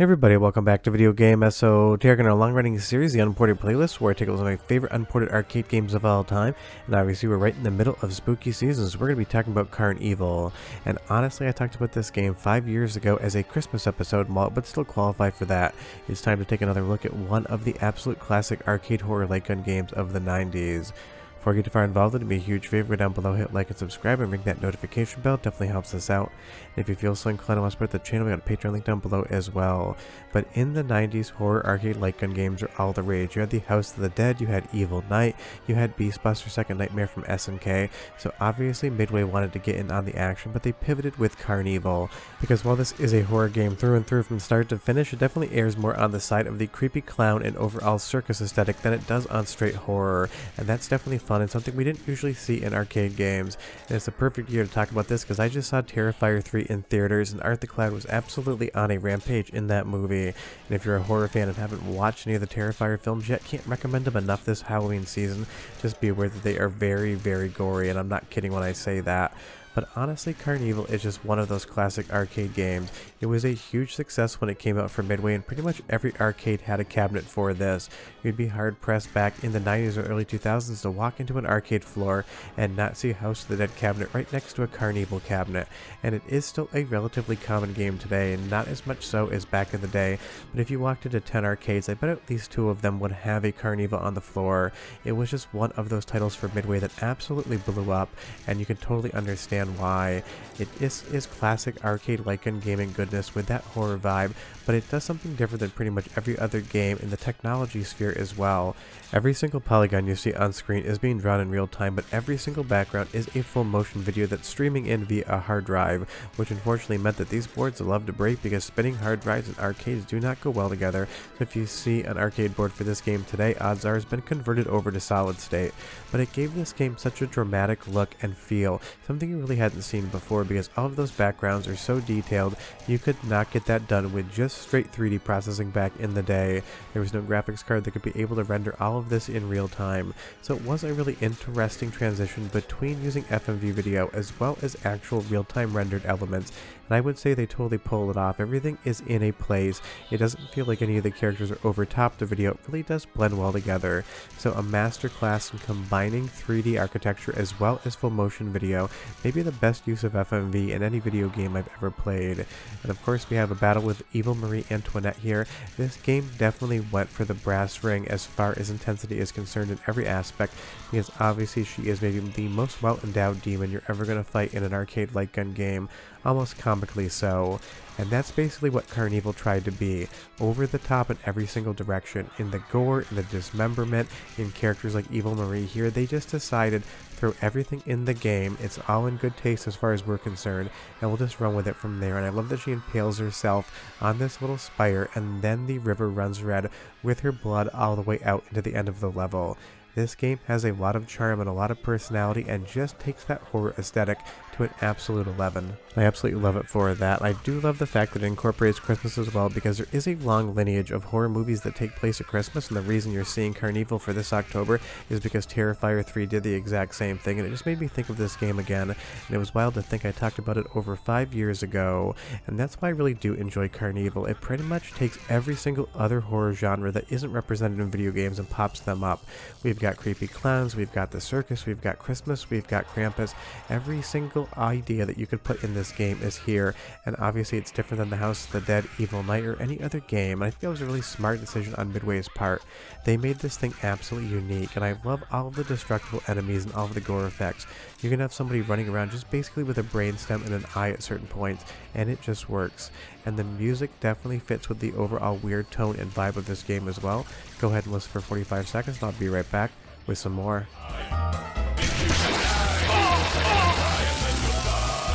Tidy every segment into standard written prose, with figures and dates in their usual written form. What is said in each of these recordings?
Hey everybody, welcome back to Video Game Esoteric in our long-running series, the Unported Playlist, where I take a look at my favorite unported arcade games of all time. And obviously we're right in the middle of spooky season, so we're going to be talking about CarnEvil. And honestly, I talked about this game 5 years ago as a Christmas episode, and while it would still qualify for that, it's time to take another look at one of the absolute classic arcade horror light gun games of the 90s. Before I get too far involved, it'd be a huge favor, go down below, hit like and subscribe, and ring that notification bell. Definitely helps us out. And if you feel so inclined to want to support the channel, we got a Patreon link down below as well. But in the 90s, horror arcade light gun games were all the rage. You had the House of the Dead, you had Evil Night, you had Beastbuster Second Nightmare from SNK. So obviously Midway wanted to get in on the action, but they pivoted with CarnEvil. Because while this is a horror game through and through from start to finish, it definitely airs more on the side of the creepy clown and overall circus aesthetic than it does on straight horror. And that's definitely fun and something we didn't usually see in arcade games. And it's the perfect year to talk about this because I just saw Terrifier 3 in theaters, and Art the Clown was absolutely on a rampage in that movie. And if you're a horror fan and haven't watched any of the Terrifier films yet, can't recommend them enough this Halloween season. Just be aware that they are very, very gory, and I'm not kidding when I say that. But honestly, CarnEvil is just one of those classic arcade games. It was a huge success when it came out for Midway, and pretty much every arcade had a cabinet for this. You'd be hard pressed back in the 90s or early 2000s to walk into an arcade floor and not see a House of the Dead cabinet right next to a CarnEvil cabinet. And it is still a relatively common game today, and not as much so as back in the day. But if you walked into 10 arcades, I bet at least 2 of them would have a CarnEvil on the floor. It was just one of those titles for Midway that absolutely blew up, and you can totally understand why. It is classic arcade light gun gaming goodness with that horror vibe, but it does something different than pretty much every other game in the technology sphere as well. Every single polygon you see on screen is being drawn in real time, but every single background is a full motion video that's streaming in via a hard drive, which unfortunately meant that these boards love to break because spinning hard drives and arcades do not go well together. So if you see an arcade board for this game today, odds are it's been converted over to solid state. But it gave this game such a dramatic look and feel, something you really hadn't seen before, because all of those backgrounds are so detailed. You could not get that done with just straight 3D processing back in the day. There was no graphics card that could be able to render all of this in real time. So it was a really interesting transition between using FMV video as well as actual real-time rendered elements. And I would say they totally pulled it off. Everything is in a place. It doesn't feel like any of the characters are over top the video. It really does blend well together. So a masterclass in combining 3D architecture as well as full motion video. Maybe the best use of FMV in any video game I've ever played. And of course we have a battle with Evil Marie Antoinette here. This game definitely went for the brass ring as far as intensity is concerned in every aspect, because obviously she is maybe the most well-endowed demon you're ever going to fight in an arcade light gun game, almost comically so. And that's basically what CarnEvil tried to be, over the top in every single direction, in the gore, in the dismemberment, in characters like Evil Marie here. They just decided, throw everything in the game, it's all in good taste as far as we're concerned, and we'll just run with it from there. And I love that she impales herself on this little spire, and then the river runs red with her blood all the way out into the end of the level. This game has a lot of charm and a lot of personality and just takes that horror aesthetic to an absolute 11. I absolutely love it for that. I do love the fact that it incorporates Christmas as well, because there is a long lineage of horror movies that take place at Christmas, and the reason you're seeing CarnEvil for this October is because Terrifier 3 did the exact same thing, and it just made me think of this game again. And it was wild to think I talked about it over 5 years ago, and that's why I really do enjoy CarnEvil. It pretty much takes every single other horror genre that isn't represented in video games and pops them up. We've got creepy clowns, we've got the circus, we've got Christmas, we've got Krampus. Every single idea that you could put in this game is here, and obviously it's different than the House of the Dead, Evil Night, or any other game. And I think that was a really smart decision on Midway's part. They made this thing absolutely unique, and I love all of the destructible enemies and all of the gore effects. You can have somebody running around just basically with a brainstem and an eye at certain points, and it just works. And the music definitely fits with the overall weird tone and vibe of this game as well. Go ahead and listen for 45 seconds, and I'll be right back with some more.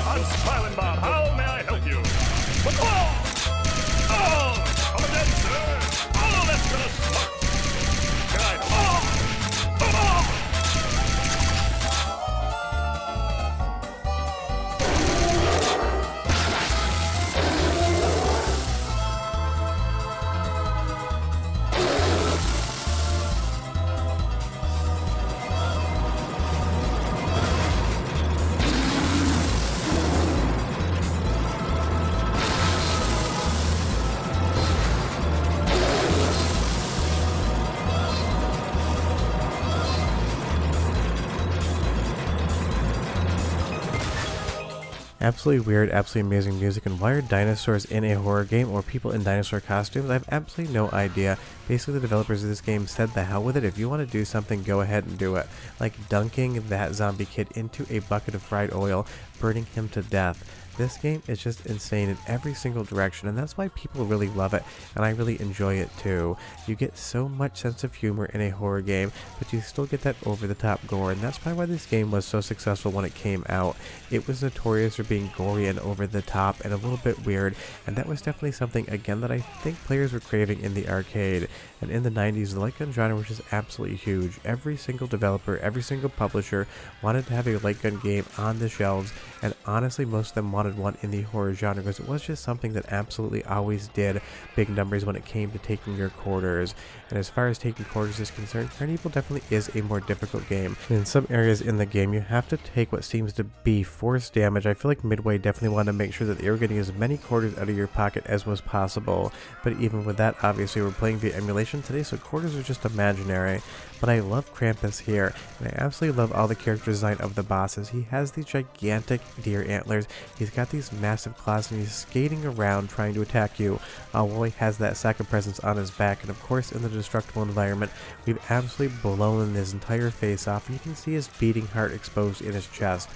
I'm Smiling Bob. How may I help you? I'm a dancer. Oh, that's gonna suck. Can I? Absolutely weird, absolutely amazing music, and why are dinosaurs in a horror game or people in dinosaur costumes? I have absolutely no idea. Basically, the developers of this game said the hell with it. If you want to do something, go ahead and do it. Like dunking that zombie kid into a bucket of fried oil, burning him to death. This game is just insane in every single direction, and that's why people really love it, and I really enjoy it too. You get so much sense of humor in a horror game, but you still get that over-the-top gore, and that's probably why this game was so successful when it came out. It was notorious for being gory and over-the-top and a little bit weird, and that was definitely something, again, that I think players were craving in the arcade. And in the 90s, the light gun genre was just absolutely huge. Every single developer, every single publisher wanted to have a light gun game on the shelves, and honestly, most of them wanted one in the horror genre because it was just something that absolutely always did big numbers when it came to taking your quarters. And as far as taking quarters is concerned, CarnEvil definitely is a more difficult game. And in some areas in the game, you have to take what seems to be force damage. I feel like Midway definitely wanted to make sure that they were getting as many quarters out of your pocket as was possible. But even with that, obviously, we're playing via emulation today, so quarters are just imaginary. But I love Krampus here, and I absolutely love all the character design of the bosses. He has these gigantic deer antlers, he's got these massive claws, and he's skating around trying to attack you, while he has that sack of presents on his back. And of course, in the destructible environment, we've absolutely blown his entire face off, and you can see his beating heart exposed in his chest.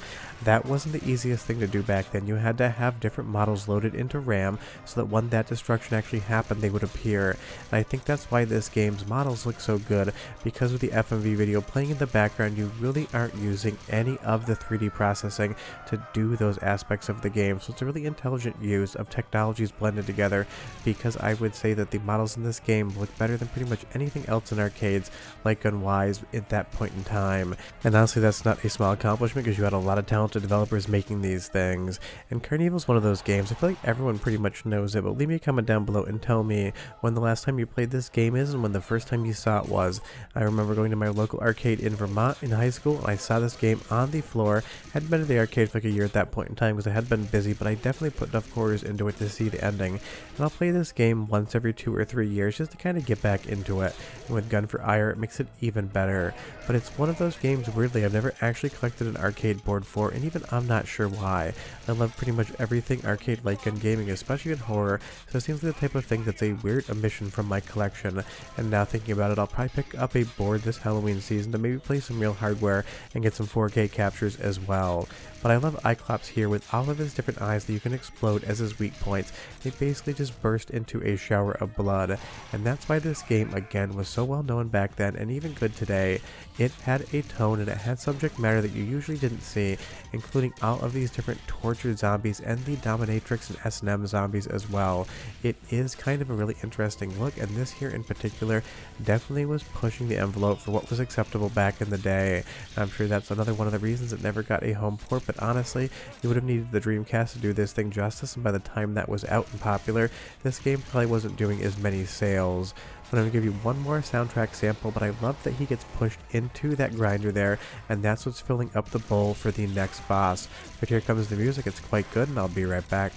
That wasn't the easiest thing to do back then. You had to have different models loaded into RAM so that when that destruction actually happened, they would appear. And I think that's why this game's models look so good, because with the FMV video playing in the background, you really aren't using any of the 3D processing to do those aspects of the game. So it's a really intelligent use of technologies blended together, because I would say that the models in this game look better than pretty much anything else in arcades, light gun wise, at that point in time. And honestly, that's not a small accomplishment, because you had a lot of talented developers making these things. And CarnEvil is one of those games, I feel like everyone pretty much knows it, but leave me a comment down below and tell me when the last time you played this game is and when the first time you saw it was. I remember going to my local arcade in Vermont in high school, and I saw this game on the floor. Hadn't been to the arcade for like a year at that point in time because I had been busy, but I definitely put enough quarters into it to see the ending. And I'll play this game once every 2 or 3 years just to kind of get back into it. And with Gun for Ire, it makes it even better. But it's one of those games, weirdly, I've never actually collected an arcade board for, and even I'm not sure why. I love pretty much everything arcade light gun gaming, especially in horror, so it seems like the type of thing that's a weird omission from my collection. And now thinking about it, I'll probably pick up a board this Halloween season to maybe play some real hardware and get some 4K captures as well. But I love Cyclops here with all of his different eyes that you can explode as his weak points. They basically just burst into a shower of blood. And that's why this game, again, was so well known back then and even good today. It had a tone and it had subject matter that you usually didn't see, including all of these different tortured zombies and the dominatrix and S&M zombies as well. It is kind of a really interesting look, and this here in particular definitely was pushing the envelope for what was acceptable back in the day. And I'm sure that's another one of the reasons it never got a home port, but honestly, you would have needed the Dreamcast to do this thing justice, and by the time that was out and popular, this game probably wasn't doing as many sales. But I'm going to give you one more soundtrack sample, but I love that he gets pushed into that grinder there, and that's what's filling up the bowl for the next boss. But here comes the music, it's quite good, and I'll be right back.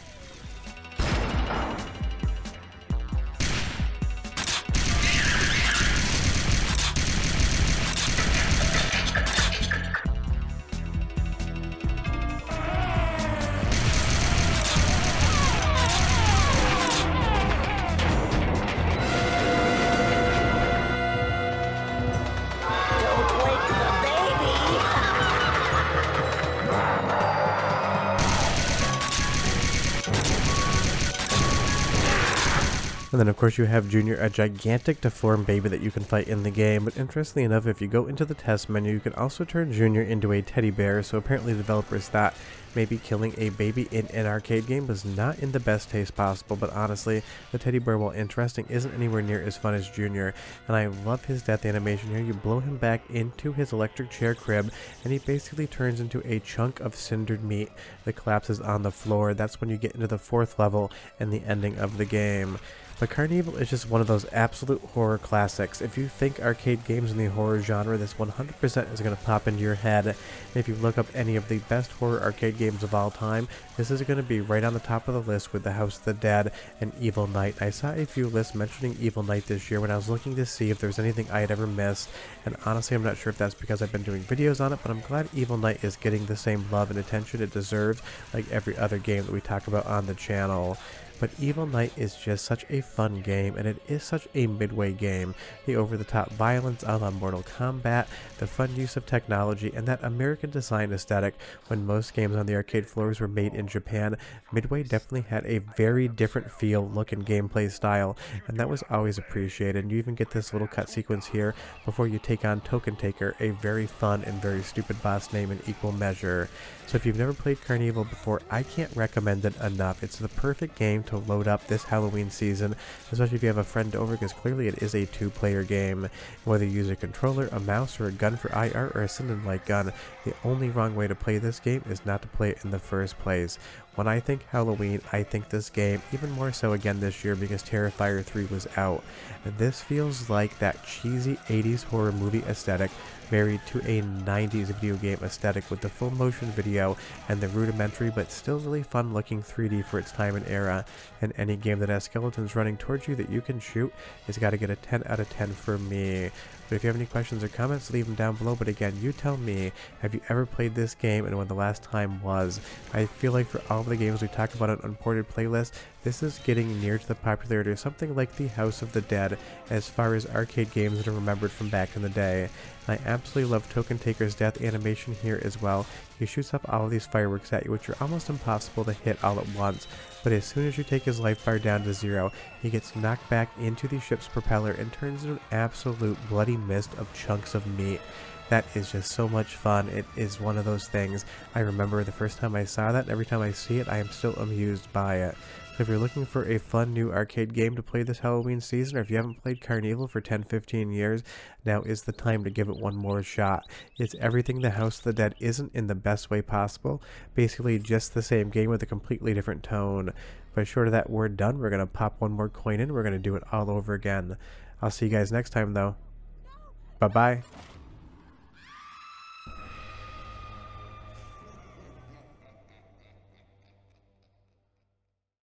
And then of course you have Junior, a gigantic deformed baby that you can fight in the game, but interestingly enough, if you go into the test menu, you can also turn Junior into a teddy bear, so apparently the developers thought maybe killing a baby in an arcade game was not in the best taste possible, but honestly, the teddy bear, while interesting, isn't anywhere near as fun as Junior. And I love his death animation here. You blow him back into his electric chair crib, and he basically turns into a chunk of cindered meat that collapses on the floor. That's when you get into the 4th level and the ending of the game. But CarnEvil is just one of those absolute horror classics. If you think arcade games in the horror genre, this 100% is going to pop into your head. And if you look up any of the best horror arcade games of all time, this is going to be right on the top of the list with The House of the Dead and Evil Night. I saw a few lists mentioning Evil Night this year when I was looking to see if there's anything I had ever missed. And honestly, I'm not sure if that's because I've been doing videos on it, but I'm glad Evil Night is getting the same love and attention it deserves like every other game that we talk about on the channel. But Evil Night is just such a fun game, and it is such a midway game. The over-the-top violence a la Mortal Kombat, the fun use of technology, and that American design aesthetic. When most games on the arcade floors were made in Japan, Midway definitely had a very different feel, look, and gameplay style, and that was always appreciated. And you even get this little cut sequence here before you take on Token Taker, a very fun and very stupid boss name in equal measure. So if you've never played CarnEvil before, I can't recommend it enough. It's the perfect game to load up this Halloween season, especially if you have a friend over, because clearly it is a two-player game. Whether you use a controller, a mouse, or a gun for IR, or a Cinnamon-like gun, the only wrong way to play this game is not to play it in the first place. When I think Halloween, I think this game, even more so again this year because Terrifier 3 was out. And this feels like that cheesy 80s horror movie aesthetic married to a 90s video game aesthetic with the full motion video and the rudimentary but still really fun looking 3D for its time and era. And any game that has skeletons running towards you that you can shoot has got to get a 10 out of 10 for me. But if you have any questions or comments, leave them down below. But again, you tell me, have you ever played this game and when the last time was? I feel like for all of the games we talk about on Unported Playlist, this is getting near to the popularity of something like The House of the Dead as far as arcade games that are remembered from back in the day. And I absolutely love Token Taker's death animation here as well. He shoots up all of these fireworks at you, which are almost impossible to hit all at once. But as soon as you take his life bar down to 0, he gets knocked back into the ship's propeller and turns into an absolute bloody mist of chunks of meat. That is just so much fun. It is one of those things. I remember the first time I saw that, and every time I see it, I am still amused by it. So if you're looking for a fun new arcade game to play this Halloween season, or if you haven't played CarnEvil for 10-15 years, now is the time to give it one more shot. It's everything The House of the Dead isn't in the best way possible. Basically just the same game with a completely different tone. But short of that, we're done. We're going to pop one more coin in. We're going to do it all over again. I'll see you guys next time though. Bye-bye.